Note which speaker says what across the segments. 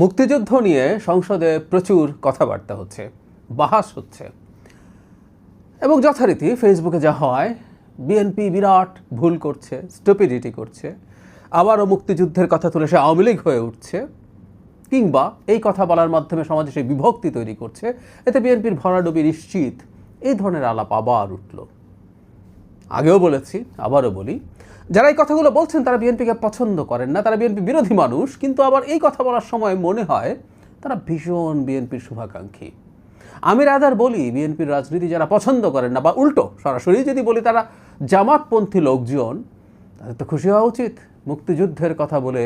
Speaker 1: মুক্তিযুদ্ধ নিয়ে সংসদে প্রচুর কথাবার্তা হচ্ছে, বাহাস হচ্ছে এবং যথারীতি ফেসবুকে যা হয়, বিএনপি বিরাট ভুল করছে, স্টুপিডিটি করছে, আবারও মুক্তিযুদ্ধের কথা তুলে সে আওয়ামী লীগ হয়ে উঠছে, কিংবা এই কথা বলার মাধ্যমে সমাজে সেই বিভক্তি তৈরি করছে, এতে বিএনপির ভরাডুবি নিশ্চিত। এই ধরনের আলাপ আবার উঠল। আগেও বলেছি, আবারও বলি, যারা এই কথাগুলো বলছেন তারা বিএনপিকে পছন্দ করেন না, তারা বিএনপি বিরোধী মানুষ, কিন্তু আবার এই কথা বলার সময় মনে হয় তারা ভীষণ বিএনপির শুভাকাঙ্ক্ষী। আমি রাদার বলি, বিএনপির রাজনীতি যারা পছন্দ করেন না, বা উল্টো সরাসরি যদি বলি তারা জামাতপন্থী লোকজন, তাদের তো খুশি হওয়া উচিত। মুক্তিযুদ্ধের কথা বলে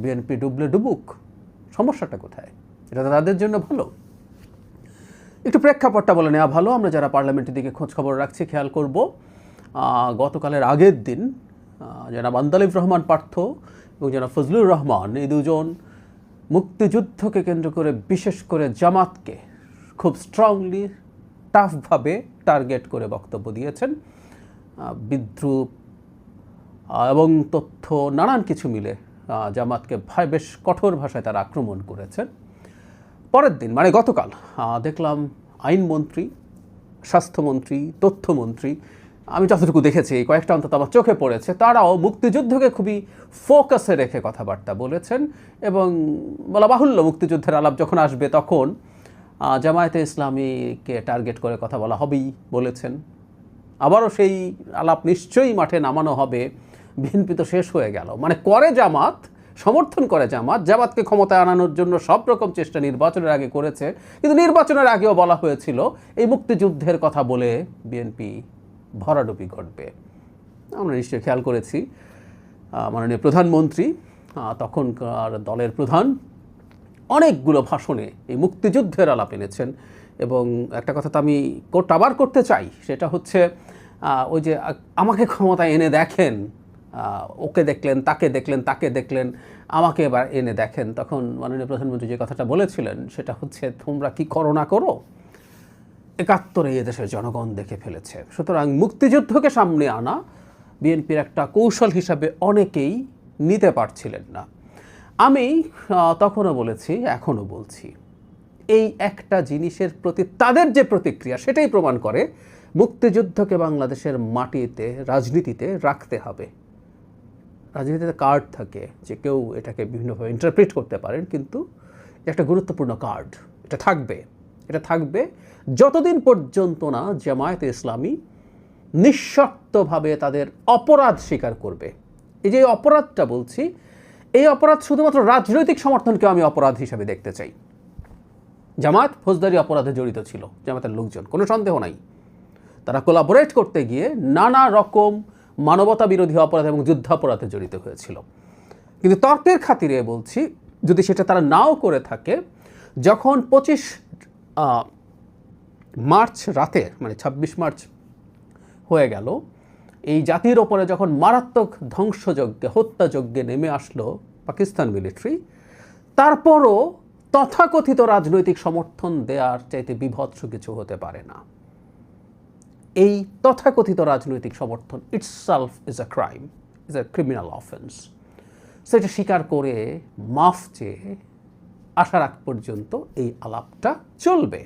Speaker 1: বিএনপি ডুবলে ডুবুক, সমস্যাটা কোথায়? এটা তো তাদের জন্য ভালো। একটু প্রেক্ষাপটটা বলে নেওয়া ভালো। আমরা যারা পার্লামেন্টের দিকে খোঁজ খবর রাখছি খেয়াল করব, গতকালের আগের দিন জনাব আন্দালিব রহমান পার্থ এবং জনাব ফজলুর রহমান, এই দুজন মুক্তিযুদ্ধকে কেন্দ্র করে বিশেষ করে জামাতকে খুব স্ট্রংলি, টাফভাবে টার্গেট করে বক্তব্য দিয়েছেন। বিদ্রুপ এবং তথ্য নানান কিছু মিলে জামাতকে বেশ কঠোর ভাষায় তারা আক্রমণ করেছেন। পরের দিন মানে গতকাল দেখলাম আইনমন্ত্রী, স্বাস্থ্যমন্ত্রী, তথ্যমন্ত্রী, আমি যতটুকু দেখেছি কয়েকটা অন্তত আমার চোখে পড়েছে, তারাও মুক্তিযুদ্ধকে খুবই ফোকাসে রেখে কথাবার্তা বলেছেন। এবং বলা বাহুল্য, মুক্তিযুদ্ধের আলাপ যখন আসবে তখন জামায়াতে ইসলামীকে টার্গেট করে কথা বলা হবেই বলেছেন। আবারও সেই আলাপ নিশ্চয়ই মাঠে নামানো হবে। বিএনপি তো শেষ হয়ে গেল, মানে করে জামাত, সমর্থন করে জামাত, জামাতকে ক্ষমতায় আনানোর জন্য সব রকম চেষ্টা নির্বাচনের আগে করেছে, কিন্তু নির্বাচনের আগেও বলা হয়েছিল এই মুক্তিযুদ্ধের কথা বলে বিএনপি ভরাডুবি ঘটবে। আমরা নিশ্চয়ই খেয়াল করেছি মাননীয় প্রধানমন্ত্রী, তখনকার দলের প্রধান, অনেকগুলো ভাষণে এই মুক্তিযুদ্ধের আলাপ এনেছেন। এবং একটা কথা তো আমি আবার করতে চাই, সেটা হচ্ছে ওই যে আমাকে ক্ষমতায় এনে দেখেন, ওকে দেখলেন, তাকে দেখলেন, তাকে দেখলেন, আমাকে এবার এনে দেখেন। তখন মাননীয় প্রধানমন্ত্রী যে কথাটা বলেছিলেন সেটা হচ্ছে, তোমরা কি করো না করো, ৭১ এদেশের জনগণ দেখে ফেলেছে। সুতরাং মুক্তিযুদ্ধকে সামনে আনা বিএনপির একটা কৌশল হিসাবে অনেকেই নিতে পারছিলেন না। আমি তখনও বলেছি, এখনও বলছি, এই একটা জিনিসের প্রতি তাদের যে প্রতিক্রিয়া সেটাই প্রমাণ করে মুক্তিযুদ্ধকে বাংলাদেশের মাটিতে, রাজনীতিতে রাখতে হবে। রাজনীতিতে কার্ড থাকে, যে কেউ এটাকে বিভিন্নভাবে ইন্টারপ্রিট করতে পারেন, কিন্তু একটা গুরুত্বপূর্ণ কার্ড, এটা থাকবে। এটা থাকবে যতদিন পর্যন্ত না জামায়াতে ইসলামী নিঃশর্তভাবে তাদের অপরাধ স্বীকার করবে। এই যে অপরাধটা বলছি, এই অপরাধ শুধুমাত্র রাজনৈতিক সমর্থনকেও আমি অপরাধ হিসাবে দেখতে চাই। জামায়াত ফৌজদারি অপরাধে জড়িত ছিল, জামায়াতের লোকজন, কোনো সন্দেহ নাই। তারা কোলাবোরেট করতে গিয়ে নানা রকম মানবতা বিরোধী অপরাধ এবং যুদ্ধাপরাধে জড়িত হয়েছিল। কিন্তু তর্কের খাতিরে বলছি, যদি সেটা তারা নাও করে থাকে, যখন 25 মার্চ রাতে, মানে 26 মার্চ হয়ে গেল, এই জাতির ওপরে যখন মারাত্মক ধ্বংসযজ্ঞে, হত্যাযজ্ঞে নেমে আসলো পাকিস্তান মিলিটারি, তারপরও তথাকথিত রাজনৈতিক সমর্থন দেওয়ার চাইতে বিভৎস কিছু হতে পারে না। এই তথাকথিত রাজনৈতিক সমর্থন itself is a crime, is a criminal offence. সেটা স্বীকার করে মাফ চেয়ে আসার আগ পর্যন্ত এই আলাপটা চলবে।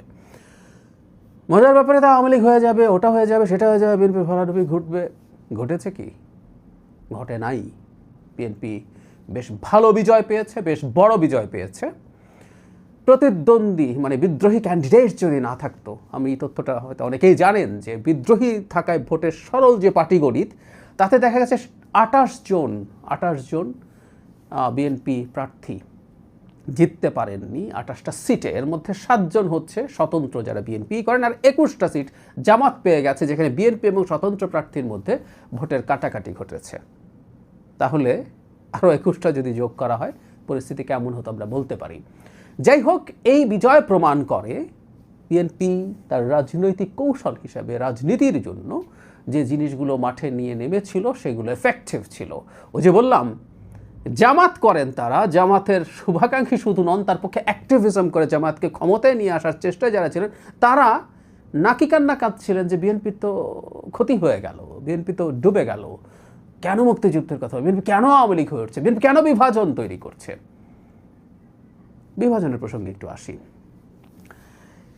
Speaker 1: মজার ব্যাপারে তা আওয়ামী লীগ হয়ে যাবে, ওটা হয়ে যাবে, সেটা হয়ে যাবে, বিএনপি ভরাডুবি ঘটবে। ঘটেছে কি? ঘটে নাই। বিএনপি বেশ ভালো বিজয় পেয়েছে, বেশ বড় বিজয় পেয়েছে। প্রতিদ্বন্দ্বী মানে বিদ্রোহী ক্যান্ডিডেট যদি না থাকতো, আমি এই তথ্যটা হয়তো অনেকেই জানেন, যে বিদ্রোহী থাকায় ভোটের সরল যে পাটিগণিত, তাতে দেখা গেছে 28 জন বিএনপি প্রার্থী জিততে পারেননি 28টা সিটে। এর মধ্যে 7 জন হচ্ছে স্বতন্ত্র, যারা বিএনপি করেন, আর 21টা সিট জামাত পেয়ে গেছে, যেখানে বিএনপি এবং স্বতন্ত্র প্রার্থীর মধ্যে ভোটের কাটাকাটি ঘটেছে। তাহলে আরও 21টা যদি যোগ করা হয়, পরিস্থিতি কেমন হতো আমরা বলতে পারি। যাই হোক, এই বিজয় প্রমাণ করে বিএনপি তার রাজনৈতিক কৌশল হিসাবে, রাজনীতির জন্য যে জিনিসগুলো মাঠে নিয়ে নেমেছিল সেগুলো এফেক্টিভ ছিল। ওই যে বললাম, জামাত করেন তারা, জামাতের শুভাকাঙ্ক্ষী শুধু নন, তার পক্ষে অ্যাক্টিভিজম করে জামাতকে ক্ষমতায় নিয়ে আসার চেষ্টায় যারা ছিলেন, তারা নাকি কান্না কাঁদছিলেন যে বিএনপি তো ক্ষতি হয়ে গেল, বিএনপি তো ডুবে গেল, কেন মুক্তিযুদ্ধের কথা, বিএনপি কেন আওয়ামী লীগ হয়ে উঠছে, বিএনপি কেন বিভাজন তৈরি করছে। বিভাজনের প্রসঙ্গে একটু আসি।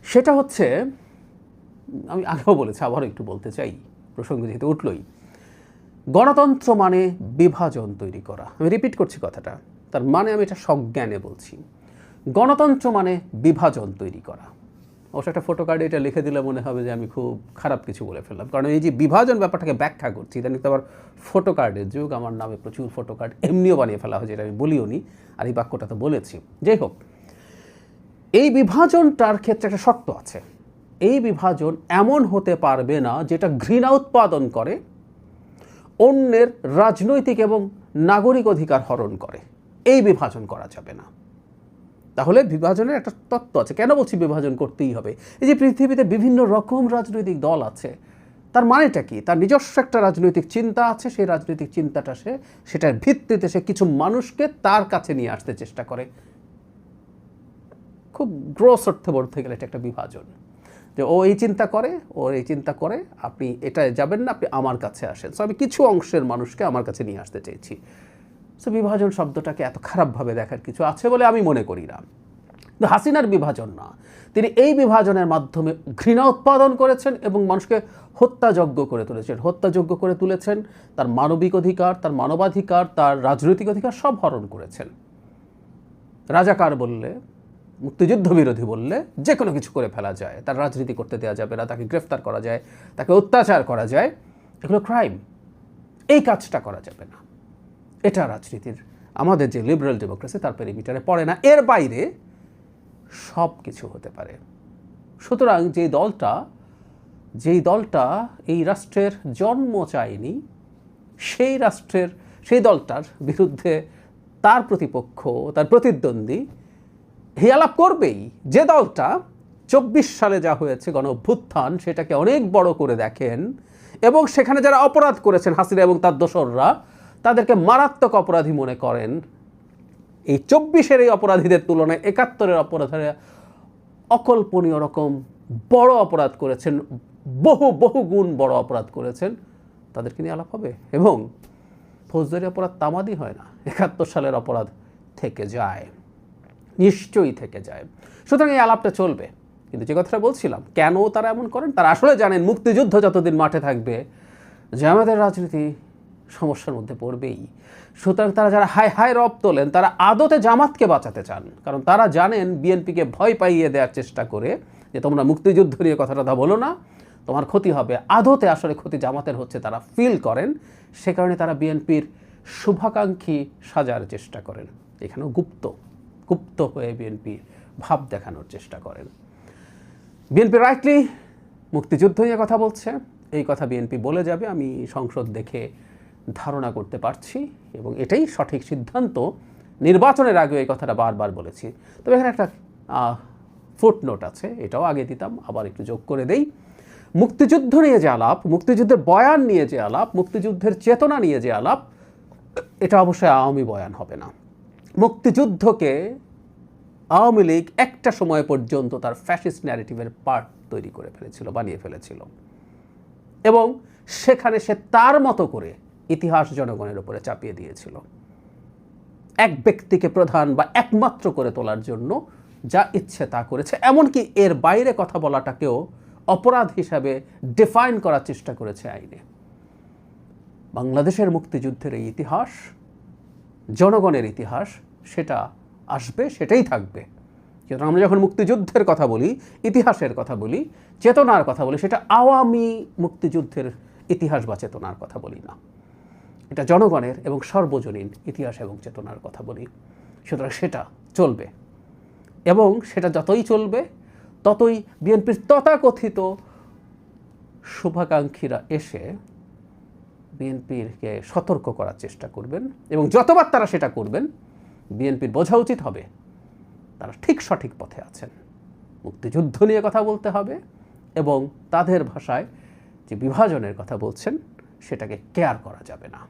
Speaker 1: সেটা হচ্ছে, আমি আগেও বলেছি, আবারও একটু বলতে চাই, প্রসঙ্গ যেহেতু উঠলই, গণতন্ত্র মানে বিভাজন তৈরি করা। আমি রিপিট করছি কথাটা, তার মানে আমি এটা সজ্ঞানে বলছি। গণতন্ত্র মানে বিভাজন তৈরি করা। অবশ্য একটা ফটো কার্ডে এটা লিখে দিলে মনে হবে যে আমি খুব খারাপ কিছু বলে ফেললাম, কারণ এই যে বিভাজন ব্যাপারটাকে ব্যাখ্যা করছি, এটা নিয়ে তো আবার ফটো কার্ডের যুগ, আমার নামে প্রচুর ফটো কার্ড এমনিও বানিয়ে ফেলা হয়, যেটা আমি বলিও নি, আর এই বাক্যটা তো বলেছি। যাই হোক, এই বিভাজনটার ক্ষেত্রে একটা শর্ত আছে। এই বিভাজন এমন হতে পারবে না যেটা ঘৃণা উৎপাদন করে, অন্যের রাজনৈতিক এবং নাগরিক অধিকার হরণ করে। এই বিভাজন করা যাবে না। তাহলে বিভাজনের একটা তত্ত্ব আছে। কেন বলছি বিভাজন করতেই হবে? এই যে পৃথিবীতে বিভিন্ন রকম রাজনৈতিক দল আছে, তার মানেটা কি? তার নিজস্ব একটা রাজনৈতিক চিন্তা আছে, সেই রাজনৈতিক চিন্তাটা সেটার ভিত্তিতে সে কিছু মানুষকে তার কাছে নিয়ে আসতে চেষ্টা করে। খুব গ্রস অর্থে বলতে গেলে এটা একটা বিভাজন, যে ও এই চিন্তা করে, ওর এই চিন্তা করে, আপনি এটা যাবেন না, আপনি আমার কাছে আসেন। সো আমি কিছু অংশের মানুষকে আমার কাছে নিয়ে আসতে চেয়েছি। সো বিভাজন শব্দটাকে এত খারাপভাবে দেখার কিছু আছে বলে আমি মনে করি না। কিন্তু হাসিনার বিভাজন না, তিনি এই বিভাজনের মাধ্যমে ঘৃণা উৎপাদন করেছেন এবং মানুষকে হত্যাযজ্ঞ করে তুলেছেন। হত্যাযজ্ঞ করে তুলেছেন, তার মানবিক অধিকার, তার মানবাধিকার, তার রাজনৈতিক অধিকার সব হরণ করেছেন। রাজাকার বললে, মুক্তিযুদ্ধ বিরোধী বললে যে কোনো কিছু করে ফেলা যায়, তার রাজনীতি করতে দেওয়া যাবে না, তাকে গ্রেফতার করা যায়, তাকে অত্যাচার করা যায়, এগুলো ক্রাইম। এই কাজটা করা যাবে না। এটা রাজনীতির, আমাদের যে লিবারেল ডেমোক্রেসি তার পেরিমিটারে পড়ে না। এর বাইরে সব কিছু হতে পারে। সুতরাং যেই দলটা এই রাষ্ট্রের জন্ম চায়নি, সেই দলটার বিরুদ্ধে তার প্রতিপক্ষ, তার প্রতিদ্বন্দ্বী হিয়ালাপ করবেই। যে দলটা 24 সালে যা হয়েছে গণ অভ্যুত্থান, সেটাকে অনেক বড় করে দেখেন এবং সেখানে যারা অপরাধ করেছেন, হাসিনা এবং তার দোসররা, তাদেরকে মারাত্মক অপরাধী মনে করেন। এই 24-এর এই অপরাধীদের তুলনায় 71-এর অপরাধীরা অকল্পনীয় রকম বড় অপরাধ করেছেন, বহু গুণ বড় অপরাধ করেছেন, তাদেরকে নিয়ে আলাপ হবে। এবং ফৌজদারি অপরাধ তামাদি হয় না, 71 সালের অপরাধ থেকে যায়, নিশ্চয়ই থেকে যায়। সুতরাং এই আলাপটা চলবে। কিন্তু যে কথাটা বলছিলাম, কেন তারা এমন করেন, তারা আসলে জানেন মুক্তিযুদ্ধ যতদিন মাঠে থাকবে, জামায়াতের রাজনীতি সমস্যার মধ্যে পড়বেই। সুতরাং তারা যারা হাই হাই রব তোলেন, তারা আদতে জামাতকে বাঁচাতে চান, কারণ তারা জানেন বিএনপিকে ভয় পাইয়ে দেওয়ার চেষ্টা করে যে তোমরা মুক্তিযুদ্ধ নিয়ে কথাটা বলো না, তোমার ক্ষতি হবে। আদতে আসলে ক্ষতি জামাতের হচ্ছে, তারা ফিল করেন। সে কারণে তারা বিএনপির শুভাকাঙ্ক্ষী সাজার চেষ্টা করেন। এখানেও গুপ্ত হয়ে বিএনপি ভাব দেখানোর চেষ্টা করেন। বিএনপি রাইটলি মুক্তিযুদ্ধ নিয়ে কথা বলছে, এই কথা বিএনপি বলে যাবে, আমি সংসদ দেখে ধারণা করতে পারছি, এবং এটাই সঠিক সিদ্ধান্ত। নির্বাচনের আগে এই কথাটা বারবার বলেছি। তবে এখানে একটা ফুটনোট আছে, এটাও আগে দিতাম, আবার একটু যোগ করে দেই। মুক্তিযুদ্ধ নিয়ে যে আলাপ, মুক্তিযুদ্ধের বয়ান নিয়ে যে আলাপ, মুক্তিযুদ্ধের চেতনা নিয়ে যে আলাপ, এটা অবশ্যই আওয়ামী বয়ান হবে না। মুক্তিযুদ্ধকে আওয়ামী লীগ একটা সময় পর্যন্ত তার ফ্যাসিস্ট ন্যারেটিভের পার্ট তৈরি করে ফেলেছিল, বানিয়ে ফেলেছিল, এবং সেখানে সে তার মতো করে ইতিহাস জনগণের উপরে চাপিয়ে দিয়েছিল, এক ব্যক্তিকে প্রধান বা একমাত্র করে তোলার জন্য যা ইচ্ছে তা করেছে। এমনকি এর বাইরে কথা বলাটাকেও অপরাধ হিসাবে ডিফাইন করার চেষ্টা করেছে আইনে। বাংলাদেশের মুক্তিযুদ্ধের এই ইতিহাস, জনগণের ইতিহাস, সেটা আসবে, সেটাই থাকবে। সুতরাং আমরা যখন মুক্তিযুদ্ধের কথা বলি, ইতিহাসের কথা বলি, চেতনার কথা বলি, সেটা আওয়ামী মুক্তিযুদ্ধের ইতিহাস বা চেতনার কথা বলি না, এটা জনগণের এবং সর্বজনীন ইতিহাস এবং চেতনার কথা বলি। সুতরাং সেটা চলবে, এবং সেটা যতই চলবে ততই বিএনপির তথাকথিত শুভাকাঙ্ক্ষীরা এসে বিএনপিকে সতর্ক করার চেষ্টা করবেন, এবং যতবার তারা সেটা করবেন, বিএনপির বোঝা উচিত হবে তারা ঠিক সঠিক পথে আছেন। মুক্তিযুদ্ধ নিয়ে কথা বলতে হবে, এবং তাদের ভাষায় যে বিভাজনের কথা বলছেন সেটাকে কেয়ার করা যাবে না।